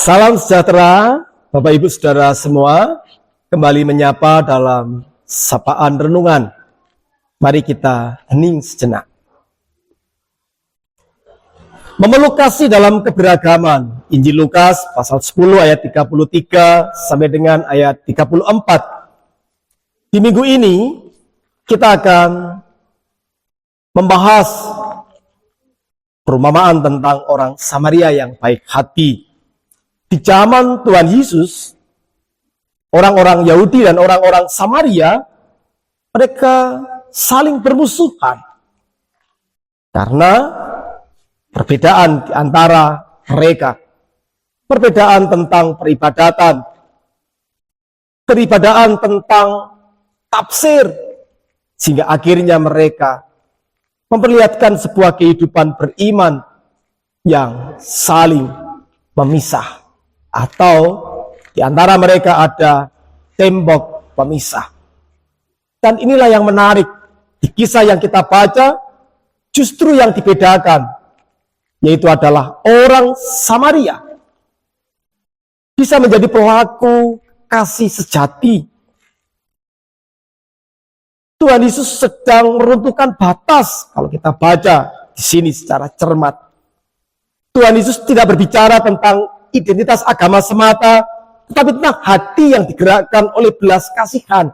Salam sejahtera, Bapak Ibu Saudara semua, kembali menyapa dalam sapaan renungan. Mari kita hening sejenak. Memeluk kasih dalam keberagaman. Injil Lukas pasal 10 ayat 33 sampai dengan ayat 34. Di minggu ini kita akan membahas perumpamaan tentang orang Samaria yang baik hati. Di zaman Tuhan Yesus, orang-orang Yahudi dan orang-orang Samaria, mereka saling bermusuhan. Karena perbedaan di antara mereka. Perbedaan tentang peribadatan. Perbedaan tentang tafsir. Sehingga akhirnya mereka memperlihatkan sebuah kehidupan beriman yang saling memisah. Atau di antara mereka ada tembok pemisah. Dan inilah yang menarik. Di kisah yang kita baca, justru yang dibedakan, yaitu adalah orang Samaria bisa menjadi pelaku kasih sejati. Tuhan Yesus sedang meruntuhkan batas, kalau kita baca di sini secara cermat. Tuhan Yesus tidak berbicara tentang identitas agama semata, tetapi tentang hati yang digerakkan oleh belas kasihan.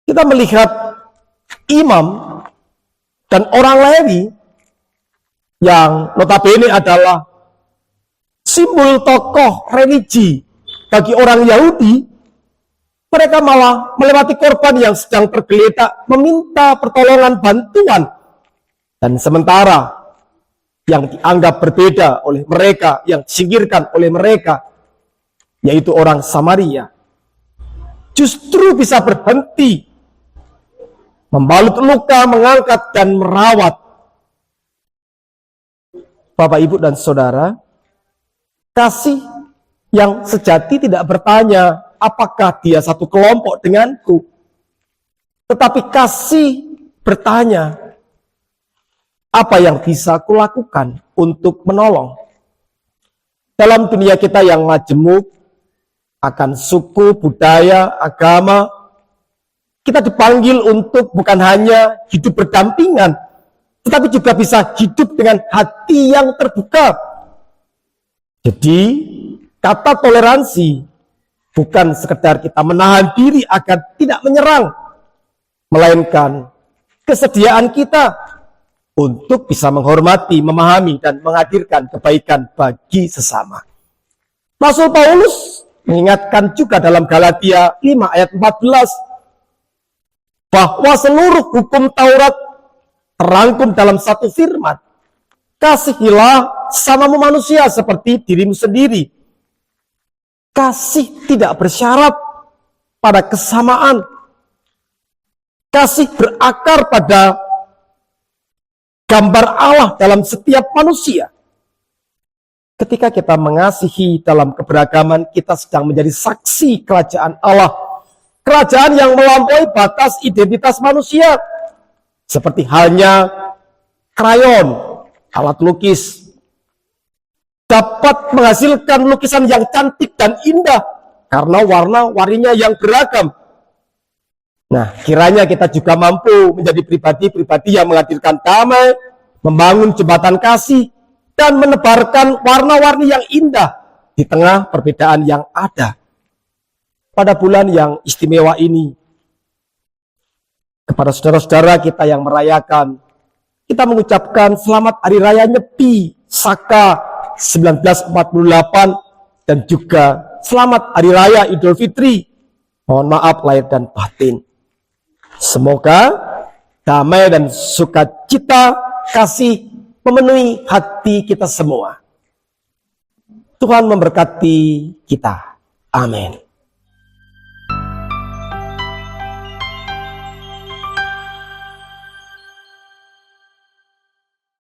Kita melihat imam dan orang Lewi yang notabene adalah simbol tokoh religi bagi orang Yahudi, mereka malah melewati korban yang sedang tergeletak meminta pertolongan bantuan. Dan sementara yang dianggap berbeda oleh mereka, yang disingkirkan oleh mereka, yaitu orang Samaria, justru bisa berhenti membalut luka, mengangkat dan merawat. Bapak, Ibu, dan Saudara, kasih yang sejati tidak bertanya apakah dia satu kelompok denganku, tetapi kasih bertanya, apa yang bisa kulakukan untuk menolong? Dalam dunia kita yang majemuk akan suku, budaya, agama, kita dipanggil untuk bukan hanya hidup berdampingan, tetapi juga bisa hidup dengan hati yang terbuka. Jadi, kata toleransi bukan sekedar kita menahan diri agar tidak menyerang, melainkan kesediaan kita untuk bisa menghormati, memahami, dan menghadirkan kebaikan bagi sesama. Rasul Paulus mengingatkan juga dalam Galatia 5 ayat 14 bahwa seluruh hukum Taurat terangkum dalam satu firman, kasihilah sesamamu manusia seperti dirimu sendiri. Kasih tidak bersyarat pada kesamaan. Kasih berakar pada gambar Allah dalam setiap manusia. Ketika kita mengasihi dalam keberagaman, kita sedang menjadi saksi kerajaan Allah. Kerajaan yang melampaui batas identitas manusia. Seperti halnya krayon, alat lukis, dapat menghasilkan lukisan yang cantik dan indah karena warna-warninya yang beragam. Nah, kiranya kita juga mampu menjadi pribadi-pribadi yang menghadirkan damai, membangun jembatan kasih, dan menebarkan warna-warni yang indah di tengah perbedaan yang ada. Pada bulan yang istimewa ini, kepada saudara-saudara kita yang merayakan, kita mengucapkan selamat Hari Raya Nyepi, Saka 1948, dan juga selamat Hari Raya Idul Fitri. Mohon maaf lahir dan batin. Semoga damai dan sukacita kasih memenuhi hati kita semua. Tuhan memberkati kita. Amin.